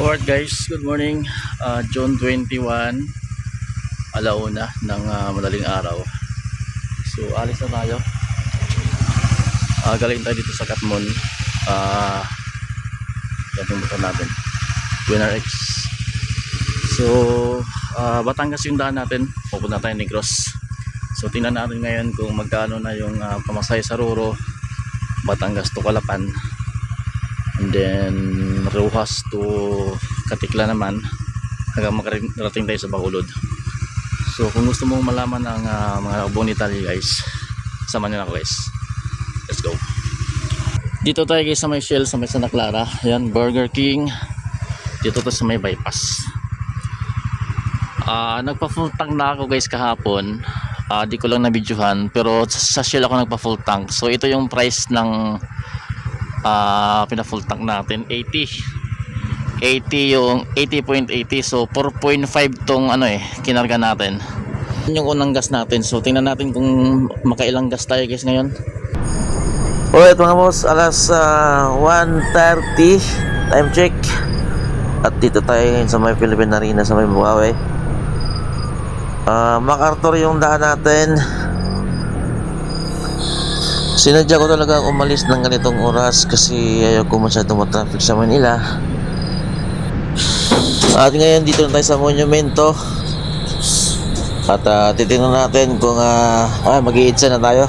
Alright guys, good morning. June 21, alauna ng madaling araw. So alis na tayo. Galing tayo dito sa Katmon. Yan yung motor natin, Winner X. So Batangas yung daan natin. Pupunta tayo Negros. So tingnan natin ngayon kung magkano na yung pamasahe sa Roro, Batangas to Calapan, and then Rojas to Katikla naman, hanggang makarating tayo sa Bacolod. So kung gusto mong malaman ang mga buong detalye guys, samahan nyo na ako guys. Let's go. Dito tayo guys sa may Shell, sa may Santa Clara. Yan, Burger King. Dito to sa may bypass. Nagpa-full tank na ako guys kahapon. Di ko lang na-videohan, pero sa Shell ako nagpa-full tank. So ito yung price ng pina-full tank natin, 80 yung 80.80. So 4.5 tong kinarga natin. Yun yung unang gas natin. So tingnan natin kung makailang gas tayo guys ngayon. Alright mga boss, alas 1:30 time check. At dito tayo ngayon sa may Philippine Arena sa may Bukawi. MacArthur yung daan natin. Sinadya ko talaga umalis ng ganitong oras kasi ayaw ko masyadong traffic sa Manila. At ngayon dito na tayo sa monumento. At titingnan natin kung mag-iitsa na tayo.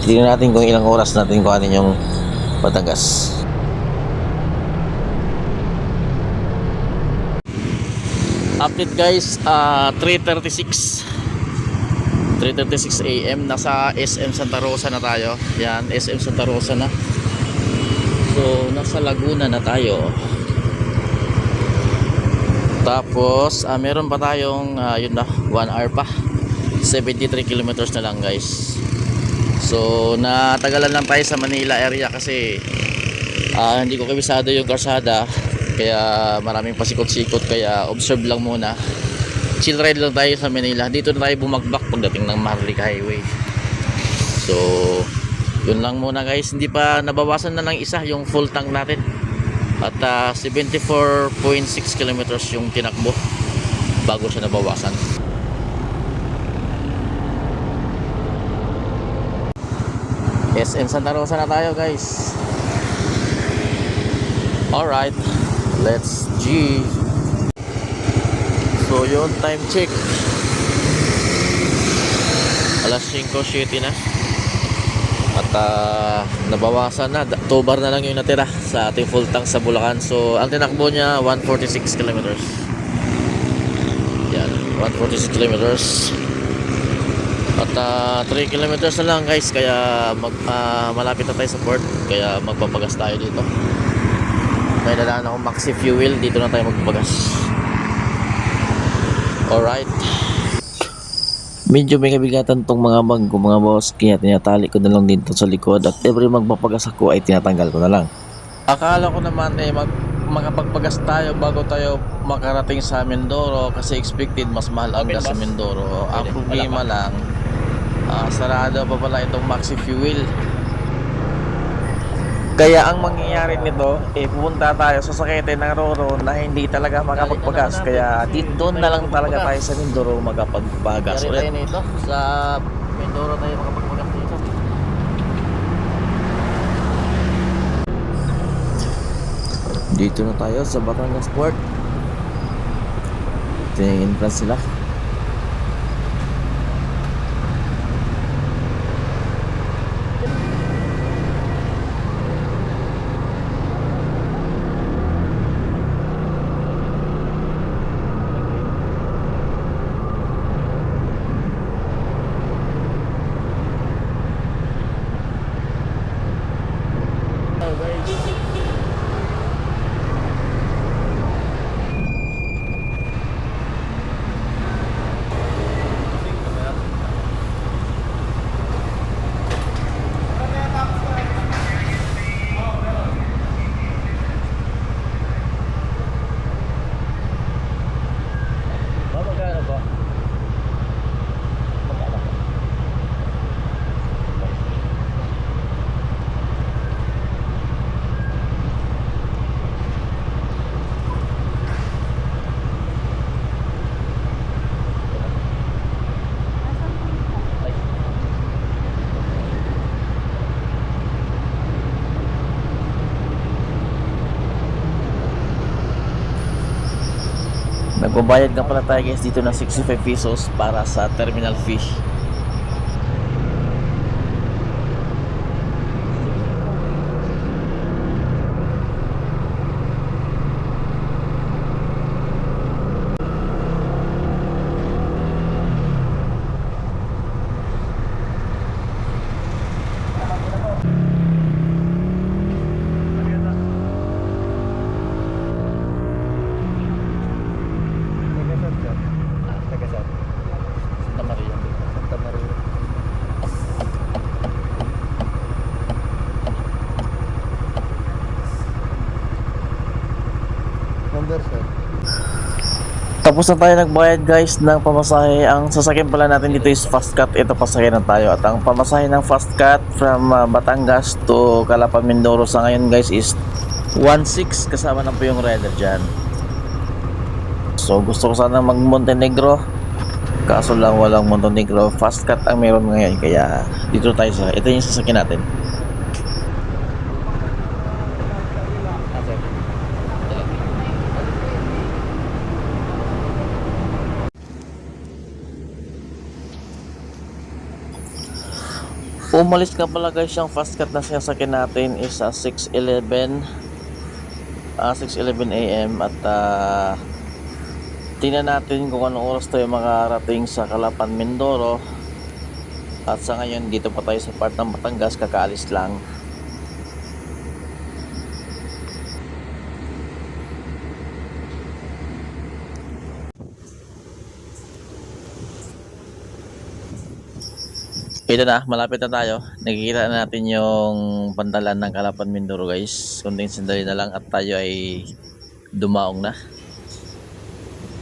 Titingnan natin kung ilang oras natin kuhanin yung Batangas. Update guys, 3:36 AM. Nasa SM Santa Rosa na tayo. Yan, SM Santa Rosa na. So nasa Laguna na tayo. Tapos meron pa tayong yun na, 1 hour pa, 73 kilometers na lang guys. So natagalan lang tayo sa Manila area kasi hindi ko kabisado yung karsada, kaya maraming pasikot-sikot, kaya observe lang muna. Chill ride lang tayo sa Manila. Dito na tayo bumagbak pagdating ng Maharlika Highway. So yun lang muna guys. Hindi pa nabawasan na ng isa yung full tank natin. At 74.6 kilometers yung tinakbo bago siya nabawasan. SM Santa Rosa na tayo guys. Alright, let's G. So yun, time check, alas 5:07 na. At nabawasan na, 2 bar na lang yung natira sa ating full tank sa Bulacan. So ang tinakbo niya 146 kilometers. Yan, 146 kilometers. At 3 kilometers na lang guys, kaya malapit na tayo sa port, kaya magpapagas tayo dito. May dalaan akong Maxi Fuel, dito na tayo magpapagas. Alright, medyo may kabigatan tong mga bag ko mga boss, kaya tinatali ko na lang dito sa likod, at every magpapagas ako ay tinatanggal ko na lang. Akala ko naman makapagpagas tayo bago tayo makarating sa Mindoro, kasi expected mas mahal ang gas sa Mindoro. Ang problema lang, sarado pa pala itong Maxi Fuel. Kaya ang mangyayari nito, pupunta tayo sa sakete ng Roro na hindi talaga makapagpagas. Kaya doon na lang talaga tayo sa Mindoro magpagpagas ulit. Nito, sa Mindoro tayo makapagpagas dito. Dito na tayo sa Batangas Port. Ito yung entrance sila. Nagbabayad na pala tayo guys dito ng 65 pesos para sa terminal fee. Santa Maria. Santa Maria. Number sir. Tapos na tayo nagbayad guys ng pamasahe. Ang sasakyan pala natin dito is fast cut. Ito pasakyan na tayo. At ang pamasahe ng fast cut from Batangas to Calapan, Mindoro sa ngayon guys is 1.6 kasama na po yung rider dyan. So gusto ko sana mag Montenegro, kaso lang walang Montenegro. Fast cut ang meron ngayon, kaya dito tayo sa ito yung sasakyan natin. Umalis ka pala guys, yung fast cut na sinasakyan natin is 6:11 AM at tingnan natin kung anong oras tayo makarating sa Calapan, Mindoro. At sa ngayon dito pa tayo sa part ng Batangas, kakaalis lang. Ito na, malapit na tayo. Nakikita na natin yung pantalan ng Calapan, Mindoro guys. Kunting sandali na lang at tayo ay dumaong na.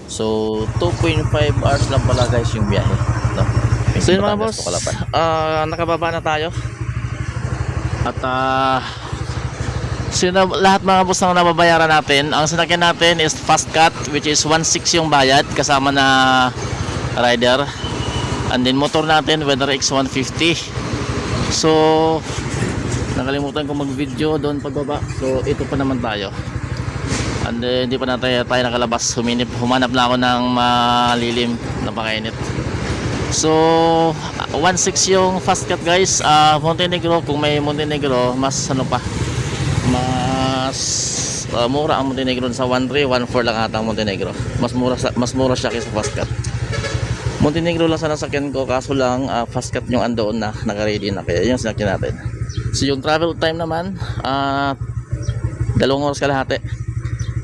So 2.5 hours lang pala guys yung biyahe, no? So yun mga boss, nakababa na tayo. At so lahat mga boss na nababayaran natin. Ang sinakyan natin is fast cut, which is 1.6 yung bayad kasama na rider. And then motor natin WeatherX 150. So nakalimutan ko mag video doon pagbaba. So ito pa naman tayo. And then hindi pa na tayo nakalabas. Humanap na ako ng malilim na pakainit. So 1.6 yung fast cut guys. Montenegro, kung may Montenegro mas ano pa, mas mura ang Montenegro sa 1.3, 1.4 lang ata ang Montenegro. Mas mura siya kaysa fast cut. Montenegro lang sana sakyan ko, kaso lang fast cut yung andoon na naka-ready na, kaya yung sinakyan natin. So yung travel time naman 2 oras kalahati.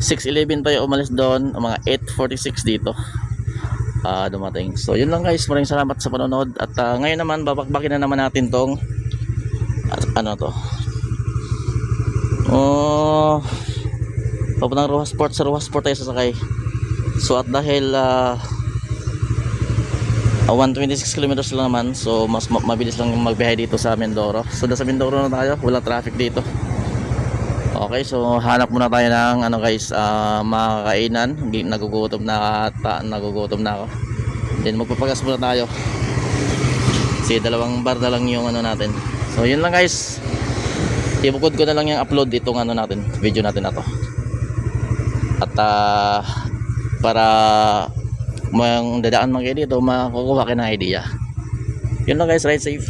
6:11 tayo umalis doon, mga 8:46 dito dumating. So yun lang guys, maraming salamat sa panonood. At ngayon naman babakbakin na naman natin tong ano to, papuntang Rojas Port. Sa Rojas Port tayo sasakay. So at dahil 126 kilometers lang naman, so mas mabilis lang magbiyahe dito sa Mindoro. So nasa Mindoro na tayo, walang traffic dito. Okay, so hanap muna tayo ng ano guys, makakainan. Nagugutom na ako. Then magpapagas muna tayo. Kasi 2 bar na lang yung ano natin. So yun lang guys. Ibukod ko na lang yung upload itong ano natin, video natin na to. At para mga dadaan mga kayo dito, makukuha kayo ng idea. Yun lang guys, ride safe.